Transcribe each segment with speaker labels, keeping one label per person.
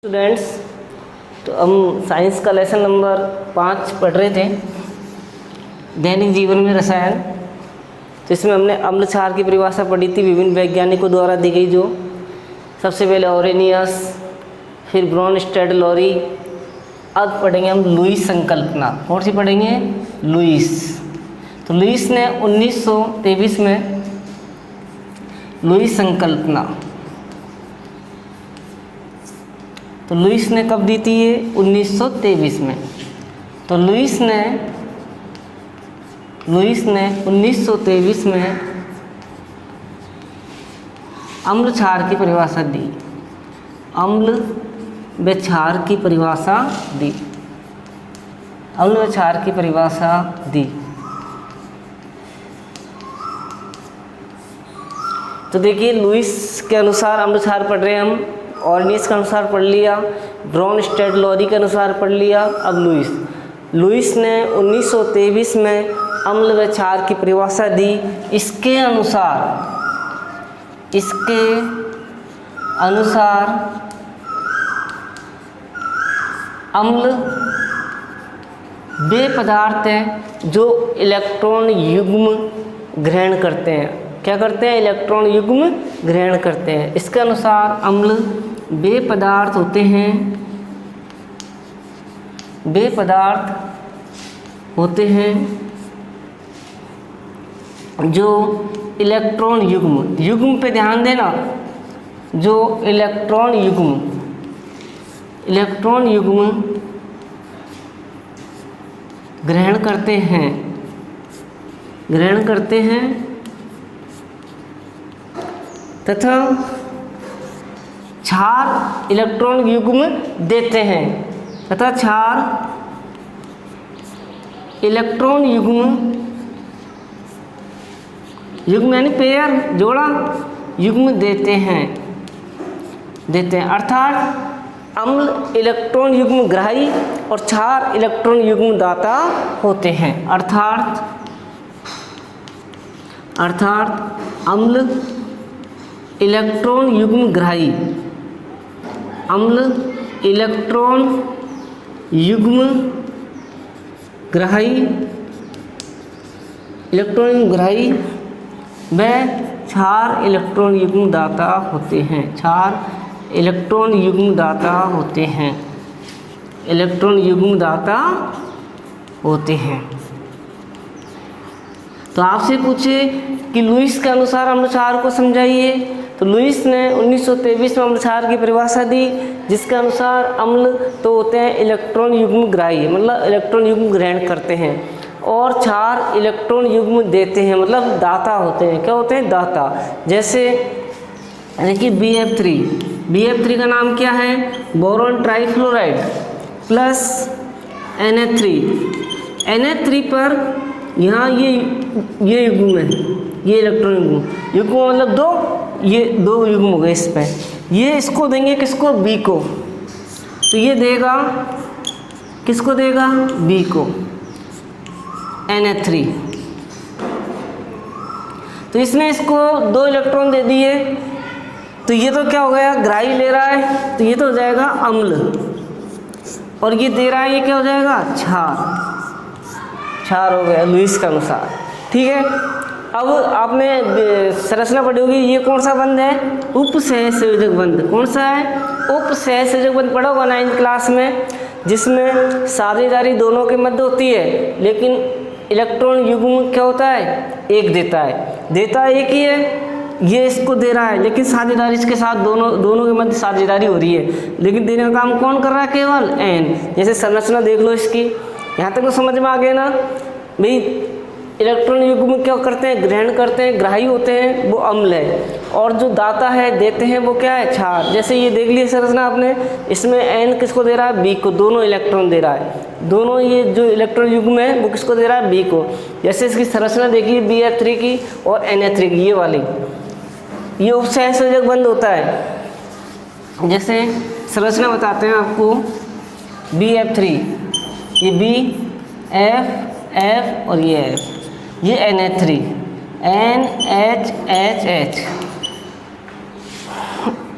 Speaker 1: Students, तो हम science का लेसन नंबर 5 पढ़ रहे थे, दैनिक जीवन में रसायन। तो इसमें हमने अम्ल क्षार की परिभाषा पढ़ी थी विभिन्न वैज्ञानिकों द्वारा दी गई, जो सबसे पहले ओरेनियस, फिर ब्रोनस्टेड लोरी। अब पढ़ेंगे हम लुईस संकल्पना। कौन सी पढ़ेंगे? लुईस। तो लुईस ने 1923 में लुईस संकल्पना, तो लुईस ने कब दी थी ये? 1923 में। तो लुईस ने 1923 में अम्ल क्षार की परिभाषा दी। अम्ल व क्षार की परिभाषा दी। अम्ल व क्षार की परिभाषा दी। तो देखिए, लुईस के अनुसार अम्ल क्षार पढ़ रहे हैं हम, ओरेनियस के अनुसार पढ़ लिया, ब्रोनस्टेड लोरी के अनुसार पढ़ लिया। अब लुईस ने 1923 में अम्ल व क्षार की परिभाषा दी। इसके अनुसार अम्ल वे पदार्थ हैं जो इलेक्ट्रॉन युग्म ग्रहण करते हैं। क्या करते हैं? इलेक्ट्रॉन युग्म ग्रहण करते हैं। इसके अनुसार अम्ल वे पदार्थ होते हैं जो इलेक्ट्रॉन युग्म पे ध्यान देना, जो इलेक्ट्रॉन युग्म ग्रहण करते हैं तथा क्षार इलेक्ट्रॉन युग्म देते हैं, तथा क्षार इलेक्ट्रॉन युग्म यानी पेयर, जोड़ा युग्म देते हैं। अर्थात अम्ल इलेक्ट्रॉन युग्म ग्राही और क्षार इलेक्ट्रॉन युग्म दाता होते हैं। अर्थात अम्ल इलेक्ट्रॉन युग्म ग्राही, इलेक्ट्रॉन ग्राही व क्षार इलेक्ट्रॉन युग्म दाता होते हैं। इलेक्ट्रॉन युग्म दाता होते हैं। तो आपसे पूछे कि लुईस के अनुसार अम्ल क्षार को समझाइए, तो लुईस ने 1923 में अम्ल क्षार की परिभाषा दी, जिसके अनुसार अम्ल तो होते हैं इलेक्ट्रॉन युग्म ग्राही, मतलब इलेक्ट्रॉन युग्म ग्रहण करते हैं, और क्षार इलेक्ट्रॉन युग्म देते हैं, मतलब दाता होते हैं। क्या होते हैं? दाता। जैसे देखिए BF3 का नाम क्या है? बोरॉन ट्राइफ्लोराइड प्लस Na3 पर यहाँ ये युग्म है, ये इलेक्ट्रॉन युग्म मतलब दो युग्म हो गए इस पे। ये इसको देंगे किसको? बी को। तो ये देगा किसको? देगा बी को, Na3। तो इसने इसको 2 इलेक्ट्रॉन दे दिए, तो ये तो क्या हो गया? ग्राही ले रहा है, तो ये तो हो जाएगा अम्ल, और ये दे रहा है, ये क्या हो जाएगा? क्षार हो गया लुईस के अनुसार। ठीक है। अब आपने संरचना पढ़ी होगी, ये कौन सा बंध है? उपसहसंयोजक बंध। कौन सा है? उपसहसंयोजक बंध पढ़ा होगा 9th क्लास में, जिसमें साझेदारी दोनों के मध्य होती है, लेकिन इलेक्ट्रॉन युग्म क्या होता है? एक देता एक ही है, ये इसको दे रहा है, लेकिन साझेदारी इसके साथ दोनों के मध्य साझेदारी हो रही है, लेकिन देने का काम कौन कर रहा है? केवल N। जैसे संरचना देख लो इसकी, यहाँ तक तो समझ में आ गया ना भाई। इलेक्ट्रॉन युग्म क्या करते हैं? ग्रहण करते हैं, ग्राही होते हैं, वो अम्ल है, और जो दाता है, देते हैं, वो क्या है? क्षार। जैसे ये देख लिया संरचना आपने, इसमें N किसको दे रहा है? B को। दोनों इलेक्ट्रॉन दे रहा है, दोनों ये जो इलेक्ट्रॉन युग्म है वो किसको दे रहा है? B को। जैसे इसकी संरचना देखिए BF3 की और Na3 की, ये वाली, ये उपसहसंयोजक बंध होता है। जैसे संरचना बताते हैं आपको, BF3, ये B, F और ये F, ये Na3, NHHH।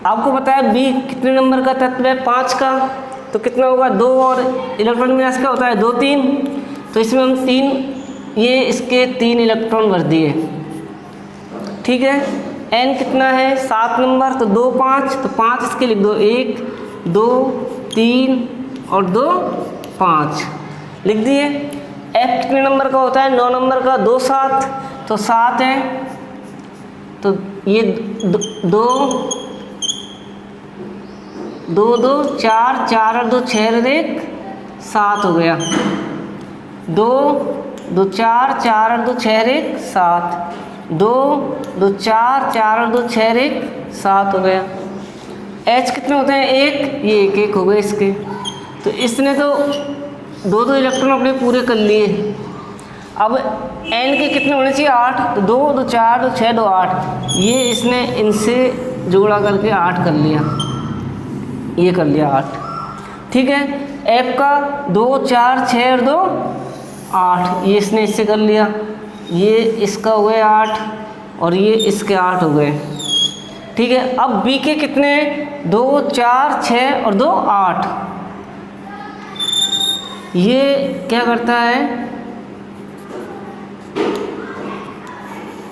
Speaker 1: आपको पता है बी कितने नंबर का तत्व है, 5 का, तो कितना होगा 2 और इलेक्ट्रॉन विन्यास क्या होता है 2 3, तो इसमें हम 3, ये इसके 3 इलेक्ट्रॉन भर दिए, ठीक है। एन कितना है 7 नंबर, तो 2 5, तो 5 इसके लिख दो, 1 2 3 और 2 5 लिख दिए। एफ कितने नंबर का होता है 9 नंबर का, 2 7, तो 7 है, तो ये 2 2 2 4 4 और 2 6 और 1 7 हो गया, 2 2 4 4 और 2 6 और 1 7, 2 2 4 4 और 2 6 और 1 7 हो गया। एच कितने होते हैं 1, ये 1 1 हो गए इसके, तो इसने तो 2 2 इलेक्ट्रॉन अपने पूरे कर लिए। अब एन के कितने होने चाहिए 8, तो 2 2 4 2 6 2 8, ये इसने इनसे जोड़ा करके 8 कर लिया, ये कर लिया 8, ठीक है। एफ का 2 4 6 और 2 8, ये इसने इससे कर लिया, ये इसका हो गए 8 और ये इसके 8 हो गए, ठीक है। अब बी के कितने 2 4 6 और 2 8, ये क्या करता है,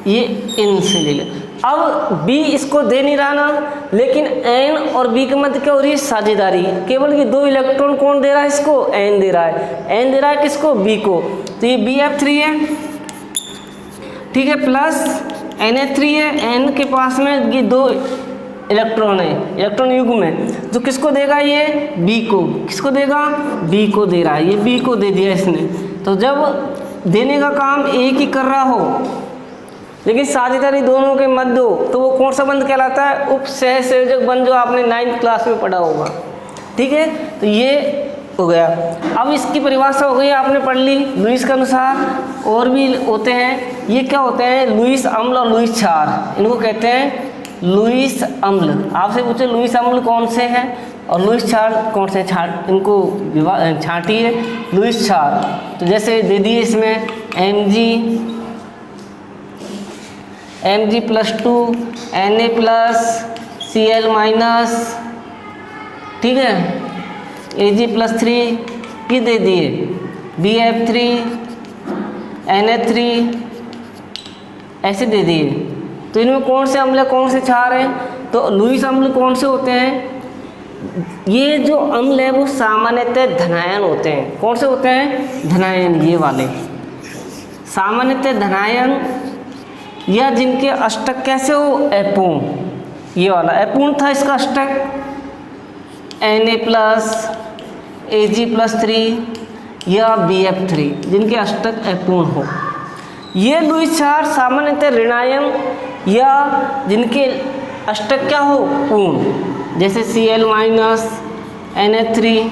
Speaker 1: ये इनसे ले ले। अब बी इसको दे नहीं रहा ना, लेकिन एन और बी के मध्य क्या हो रही है साझेदारी, केवल ये 2 इलेक्ट्रॉन कौन दे रहा है इसको, एन दे रहा है, एन दे रहा है किसको बी को, तो ये BF3 है, ठीक है, प्लस NH3 है, एन के पास में ये 2 इलेक्ट्रॉन है, इलेक्ट्रॉन युग्म है, तो किसको देगा ये बी को, किसको देगा बी को दे रहा है, ये बी को दे दिया इसने। तो जब देने का काम एक ही कर रहा हो लेकिन साझेदारी दोनों के मध्य हो, तो वो कौन सा बंध कहलाता है, उपसहसंयोजक बंध, जो आपने 9th क्लास में पढ़ा होगा, ठीक है। तो ये हो गया। अब इसकी परिभाषा हो गई, आपने पढ़ ली लुईस के अनुसार। और भी होते हैं, ये क्या होते हैं लुईस अम्ल और लुईस क्षार, इनको कहते हैं लुईस अम्ल। आपसे पूछे लुईस अम्ल कौन से हैं और लुईस क्षार कौन से, इनको छांटिए। लुईस क्षार तो जैसे दे दिए इसमें Mg+2 Na+Cl-, ठीक है, Ag+3 ये दे दिए, BF3 NH3 ऐसे दे दिए। तो इनमें कौन से अम्ल कौन से क्षार हैं, तो लुईस अम्ल कौन से होते हैं, ये जो अम्ल है वो सामान्यतः धनायन होते हैं। कौन से होते हैं धनायन, ये वाले सामान्यतः धनायन, या जिनके अष्टक कैसे हो अपूर्ण, ये वाला अपूर्ण था इसका अष्टक Na+, Ag+3 या BF3, जिनके अष्टक अपूर्ण हो। ये लुईस क्षार सामान्यतः ऋणायन या जिनके अष्टक क्या हो पूर्ण, जैसे Cl- NH3,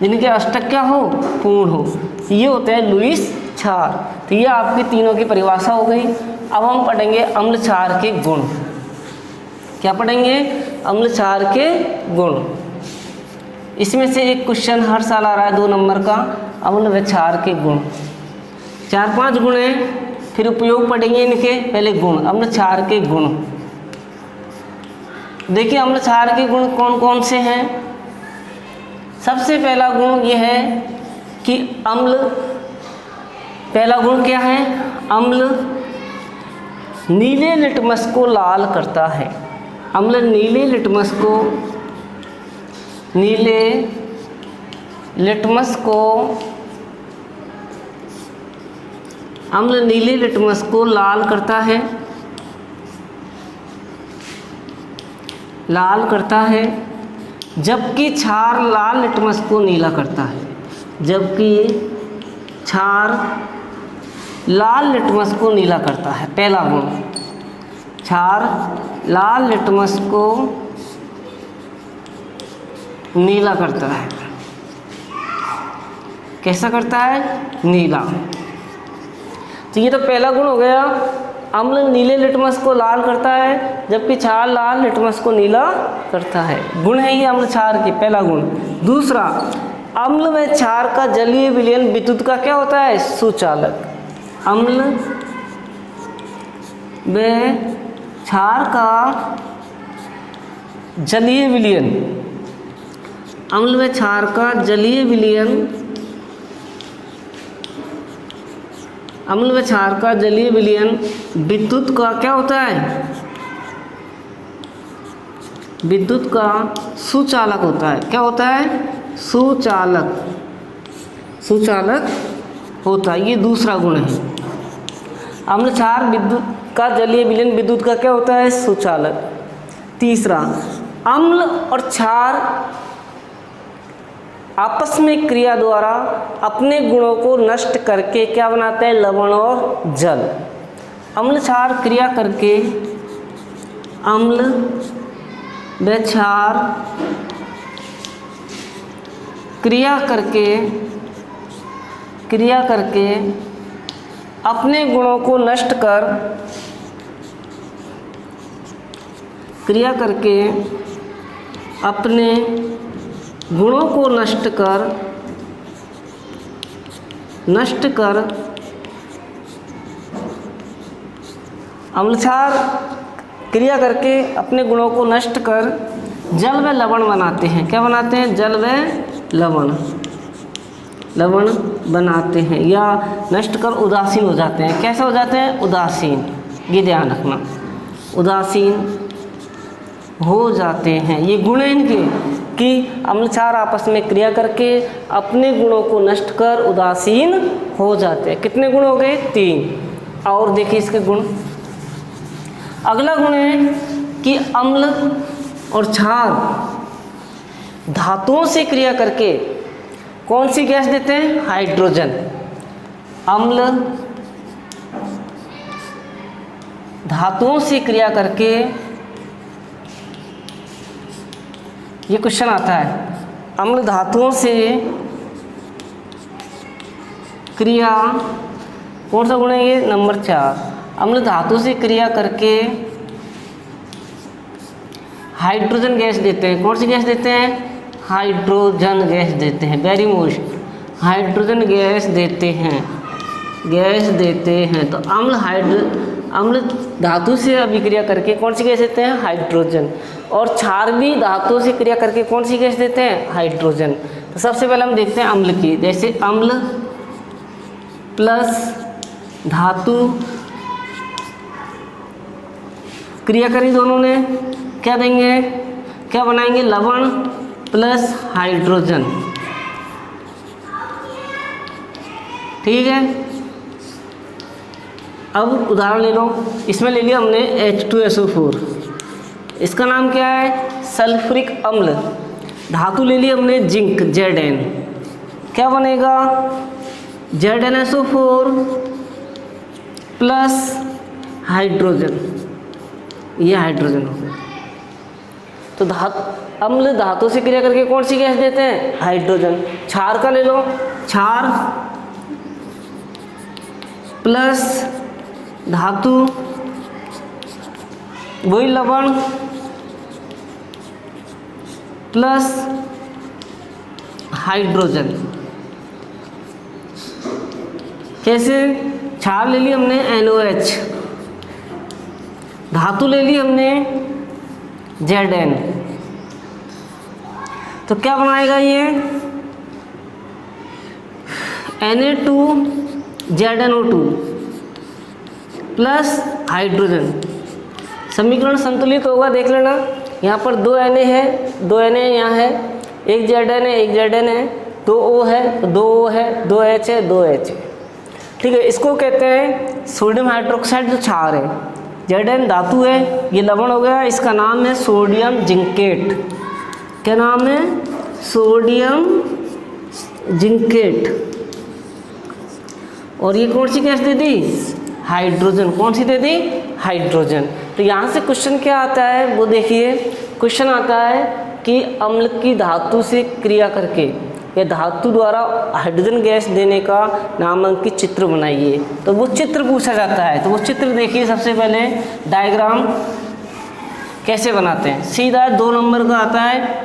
Speaker 1: जिनके अष्टक क्या हो पूर्ण हो, ये होते हैं लुईस क्षार। तो ये आपकी तीनों की परिभाषा हो गई। अब हम पढ़ेंगे अम्ल क्षार के गुण। क्या पढ़ेंगे, अम्ल क्षार के गुण। इसमें से एक क्वेश्चन हर साल आ रहा है 2 नंबर का, अम्ल व क्षार के गुण। 4-5 गुण हैं, फिर उपयोग पढ़ेंगे इनके। पहले गुण, अम्ल क्षार के गुण। देखिए अम्ल क्षार के गुण कौन कौन से हैं। सबसे पहला गुण यह है कि अम्ल, पहला गुण क्या है, अम्ल नीले लिटमस को लाल करता है। अम्ल नीले लिटमस को, नीले लिटमस को, अम्ल नीले लिटमस को लाल करता है, लाल करता है, जबकि क्षार लाल लिटमस को नीला करता है। जबकि क्षार लाल लिटमस को नीला करता है। पहला गुण, क्षार लाल लिटमस को नीला करता है। कैसा करता है, नीला। तो ये तो पहला गुण हो गया, अम्ल नीले लिटमस को लाल करता है जबकि क्षार लाल लिटमस को नीला करता है। गुण है ये अम्ल क्षार की, पहला गुण। दूसरा, अम्ल व क्षार का जलीय विलयन विद्युत का क्या होता है, सुचालक। अम्ल व क्षार का जलीय विलयन, अम्ल व क्षार का जलीय विलयन, अम्ल व क्षार का जलीय विलयन विद्युत का क्या होता है, विद्युत का सुचालक होता है। क्या होता है? सुचालक, सुचालक होता है। ये दूसरा गुण है। अम्ल क्षार विद्युत का जलीय विलयन विद्युत का क्या होता है? सुचालक। तीसरा, अम्ल और क्षार आपस में क्रिया द्वारा अपने गुणों को नष्ट करके क्या बनाते हैं? लवण और जल। अम्ल क्षार क्रिया करके, अम्ल व क्षार क्रिया करके अपने गुणों को नष्ट कर, क्रिया करके अपने गुणों को नष्ट कर अम्ल क्षार क्रिया करके अपने गुणों को नष्ट कर जल व लवण बनाते हैं। क्या बनाते हैं? जल व लवण बनाते हैं, या नष्ट कर उदासीन हो जाते हैं। कैसे हो जाते हैं? उदासीन। ये ध्यान रखना, उदासीन हो जाते हैं। ये गुण है इनके कि अम्ल क्षार आपस में क्रिया करके अपने गुणों को नष्ट कर उदासीन हो जाते हैं। कितने गुण हो गए? 3। और देखिए इसके गुण। अगला गुण है कि अम्ल और क्षार धातुओं से क्रिया करके कौन सी गैस देते हैं? हाइड्रोजन। अम्ल धातुओं से क्रिया करके, ये क्वेश्चन आता है, अम्ल धातुओं से क्रिया, कौन सा गुण है ये? नंबर 4। अम्ल धातु से क्रिया करके हाइड्रोजन गैस देते हैं। कौन सी गैस देते हैं? हाइड्रोजन गैस देते हैं। वेरी मोस्ट, हाइड्रोजन गैस देते हैं, तो अम्ल धातु से अभिक्रिया करके कौन सी गैस देते हैं? हाइड्रोजन। और क्षार भी धातु से क्रिया करके कौन सी गैस देते हैं? हाइड्रोजन। तो सबसे पहले हम देखते हैं अम्ल की। जैसे अम्ल प्लस धातु क्रिया करी दोनों ने, क्या देंगे? क्या बनाएंगे? लवण प्लस हाइड्रोजन। ठीक है। अब उदाहरण ले लो। इसमें ले लिया हमने H2SO4, इसका नाम क्या है? सल्फ्यूरिक अम्ल। धातु ले ली हमने जिंक, Zn। क्या बनेगा? ZnSO4 प्लस हाइड्रोजन, ये हाइड्रोजन हो गया। तो अम्ल धातु से क्रिया करके कौन सी गैस देते हैं? हाइड्रोजन। क्षार का ले लो, क्षार प्लस धातु, वही लवण प्लस हाइड्रोजन। कैसे? क्षार ले ली हमने NOH, धातु ले ली हमने Zn। तो क्या बनाएगा ये? Na2ZnO2 plus hydrogen. समीकरण संतुलित होगा, देख लेना। यहाँ पर 2 Na है, 2 Na यहाँ है, एक Zn है, एक Zn है, 2 O है, 2 O है, 2 H है, 2 H है। ठीक है। इसको कहते हैं सोडियम हाइड्रोक्साइड, जो क्षार है। Zn धातु है, ये लवण हो गया, इसका नाम है सोडियम जिंकेट। क्या नाम है? Sodium zincate. और ये कौन सी गैस दे दी? हाइड्रोजन। कौन सी दे दी? हाइड्रोजन। तो यहाँ से क्वेश्चन क्या आता है वो देखिए। क्वेश्चन आता है कि अम्ल की धातु से क्रिया करके या धातु द्वारा हाइड्रोजन गैस देने का नामांकित चित्र बनाइए। तो वो चित्र पूछा जाता है। तो वो चित्र देखिए। सबसे पहले डायग्राम कैसे बनाते हैं। सीधा 2 नंबर का आता है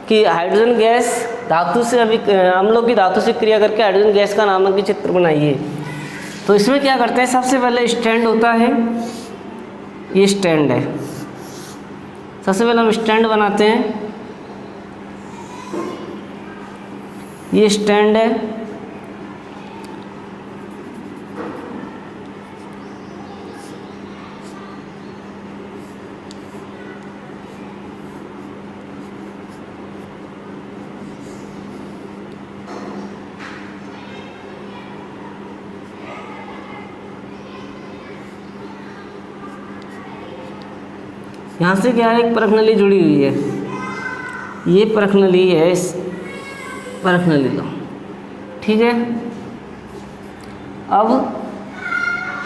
Speaker 1: कि हाइड्रोजन गैस धातु से अम्लों की धातु से क्रिया करके हाइड्रोजन गैस का नामांकित चित्र बनाइए। तो इसमें क्या करते हैं? सबसे पहले स्टैंड होता है, ये स्टैंड है, सबसे पहले हम स्टैंड बनाते हैं। ये स्टैंड है। यहाँ से क्या है, एक परख नली जुड़ी हुई है। ये परख नली है, इस परख नली लो, ठीक है। अब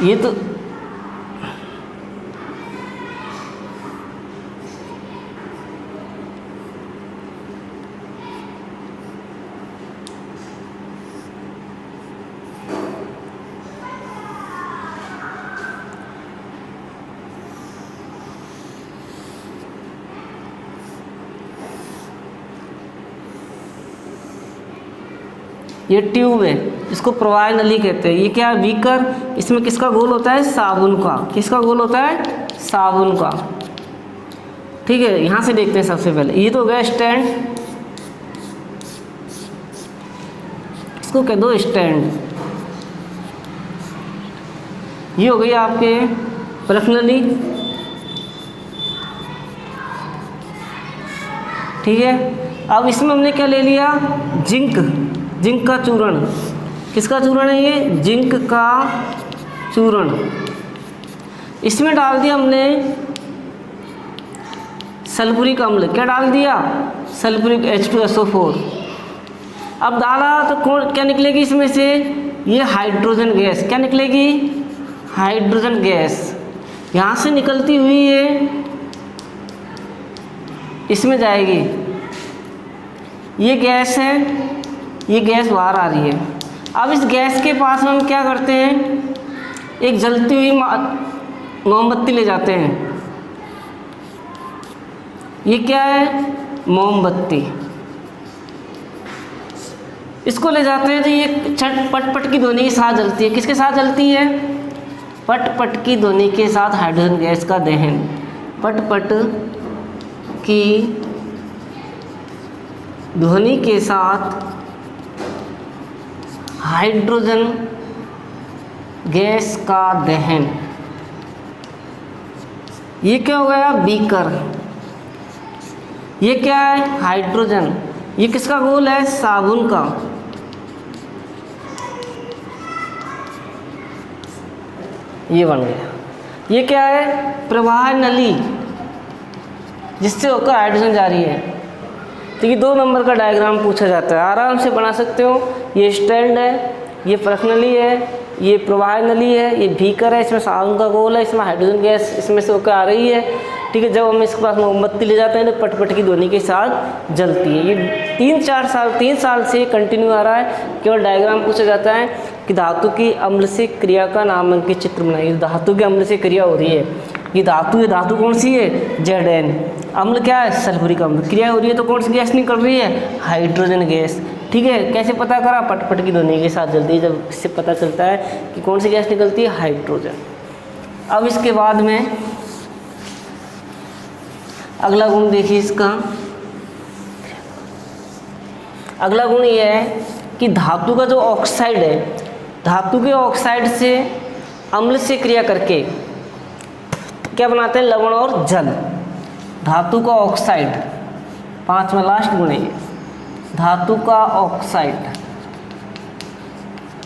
Speaker 1: ये तो ये ट्यूब है, इसको प्रवाह नली कहते हैं। ये क्या है, बीकर। इसमें किसका गोल होता है, साबुन का। किसका गोल होता है, साबुन का, ठीक है। यहाँ से देखते हैं सबसे पहले। ये तो हो गया स्टैंड, इसको कह दो स्टैंड। ये हो गई आपके परख नली, ठीक है। अब इसमें हमने क्या ले लिया, जिंक। जिंक का चूर्ण। किसका चूर्ण है ये, जिंक का चूर्ण। इसमें डाल दिया हमने सल्फ्यूरिक अम्ल। क्या डाल दिया, सल्फ्यूरिक H2SO4। अब डाला तो कौन क्या निकलेगी इसमें से, ये हाइड्रोजन गैस। क्या निकलेगी, हाइड्रोजन गैस। यहाँ से निकलती हुई ये इसमें जाएगी। ये गैस है, ये गैस बाहर आ रही है। अब इस गैस के पास में हम क्या करते हैं, एक जलती हुई मोमबत्ती ले जाते हैं। ये क्या है, मोमबत्ती। इसको ले जाते हैं तो ये पट की ध्वनि के साथ जलती है। किसके साथ जलती है, पट की ध्वनि के साथ हाइड्रोजन गैस का दहन। पट की ध्वनि के साथ हाइड्रोजन गैस का दहन। ये क्या हो गया, बीकर। ये क्या है, हाइड्रोजन। ये किसका गोल है, साबुन का। ये बन गया। ये क्या है, प्रवाह नली, जिससे होकर हाइड्रोजन जा रही है। तो ये 2 नंबर का डायग्राम पूछा जाता है, आराम से बना सकते हो। ये स्टैंड है, ये परख नली है, ये प्रवाह नली है, ये बीकर है, इसमें साबुन का गोल है, इसमें हाइड्रोजन गैस इसमें से होकर आ रही है, ठीक है। जब हम इसके पास मोमबत्ती ले जाते हैं तो पट की ध्वनि के साथ जलती है। ये 3 साल से कंटिन्यू आ रहा है। केवल डायग्राम पूछा जाता है कि धातु की अम्ल से क्रिया का नामांकित चित्र बनाइए। धातु के अम्ल से क्रिया हो रही है, ये धातु है, धातु कौन सी है, Zn। अम्ल क्या है, सल्फ्यूरिक अम्ल। क्रिया हो रही है तो कौन सी गैस निकल रही है, हाइड्रोजन गैस, ठीक है। कैसे पता करा, पट की ध्वनि के साथ जलती है। जब इससे पता चलता है कि कौन सी गैस निकलती है, हाइड्रोजन। अब इसके बाद में अगला गुण देखिए इसका। अगला गुण ये है कि धातु का जो ऑक्साइड है, धातु के ऑक्साइड से अम्ल से क्रिया करके क्या बनाते हैं, लवण और जल। धातु का ऑक्साइड, 5वां लास्ट गुण है ये। धातु का ऑक्साइड,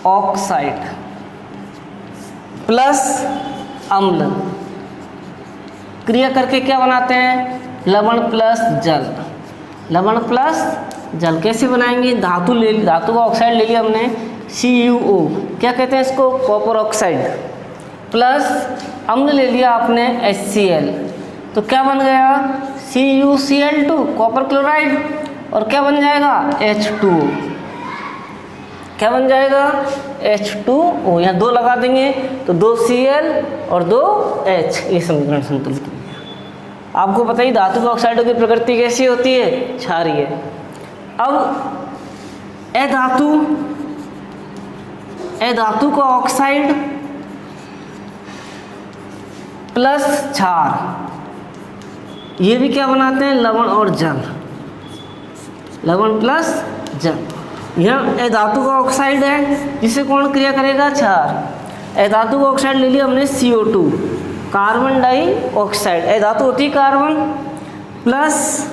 Speaker 1: ऑक्साइड प्लस अम्ल क्रिया करके क्या बनाते हैं, लवण प्लस जल। लवण प्लस जल कैसे बनाएंगे, धातु का ऑक्साइड ले लिया हमने CuO, क्या कहते हैं इसको, कॉपर ऑक्साइड, प्लस अम्ल ले लिया आपने HCl, तो क्या बन गया CuCl2 कॉपर क्लोराइड, और क्या बन जाएगा H2O। क्या बन जाएगा H2O। यहाँ 2 लगा देंगे तो 2 Cl और 2 H, ये समीकरण संतुलित हो गया। आपको पता ही धातु के ऑक्साइडों की प्रकृति कैसी होती है, क्षारीय। अब अधातु का ऑक्साइड प्लस क्षार, ये भी क्या बनाते हैं, लवण और जल, लवण प्लस जल। यहाँ अधातु का ऑक्साइड है जिसे कौन क्रिया करेगा, क्षार। अधातु का ऑक्साइड ले लिया हमने CO2, कार्बन डाइऑक्साइड, अधातु होती है कार्बन, प्लस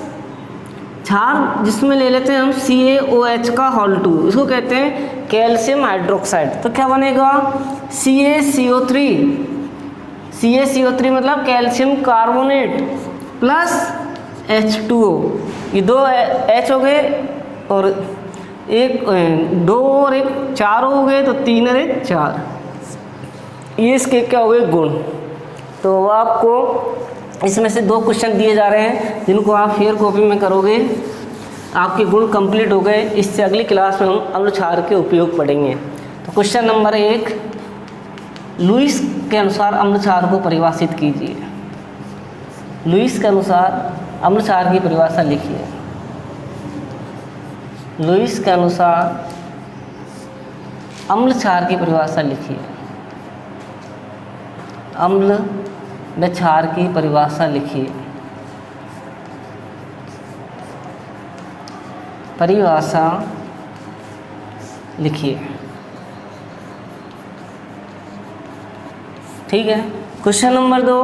Speaker 1: क्षार जिसमें ले लेते हैं हम CaOH का होल 2, इसको कहते हैं कैल्शियम हाइड्रोक्साइड। तो क्या बनेगा, CaCO3, CaCO3 मतलब कैल्शियम कार्बोनेट प्लस H2O, ये दो H हो गए और एक 2 और एक 4 हो गए, तो 3 और 1 4, ये इसके क्या हो गए, गुण। तो आपको इसमें से 2 क्वेश्चन दिए जा रहे हैं जिनको आप फेयर कॉपी में करोगे, आपके गुण कंप्लीट हो गए। इससे अगली क्लास में हम अम्ल क्षार के उपयोग पढ़ेंगे। तो क्वेश्चन नंबर 1, लुईस के अनुसार अम्ल क्षार को परिभाषित कीजिए। लुईस के अनुसार अम्ल क्षार की परिभाषा लिखिए। लुईस के अनुसार अम्ल क्षार की परिभाषा लिखिए। अम्ल व क्षार की परिभाषा लिखिए। परिभाषा लिखिए। ठीक है। क्वेश्चन नंबर 2,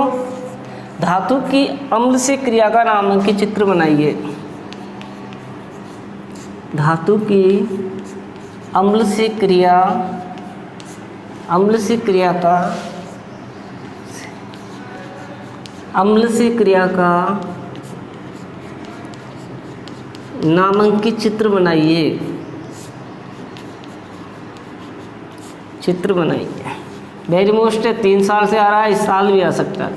Speaker 1: धातु की अम्ल से क्रिया का नामांकित चित्र बनाइए। धातु की अम्ल से क्रिया का नामांकित चित्र बनाइए। चित्र बनाइए। वेरी मोस्ट है, 3 साल से आ रहा है, इस साल भी आ सकता है।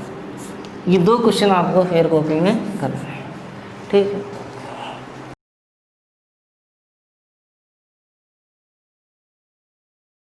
Speaker 1: ये 2 क्वेश्चन आपको फेयर कॉपी में करना है। ठीक है।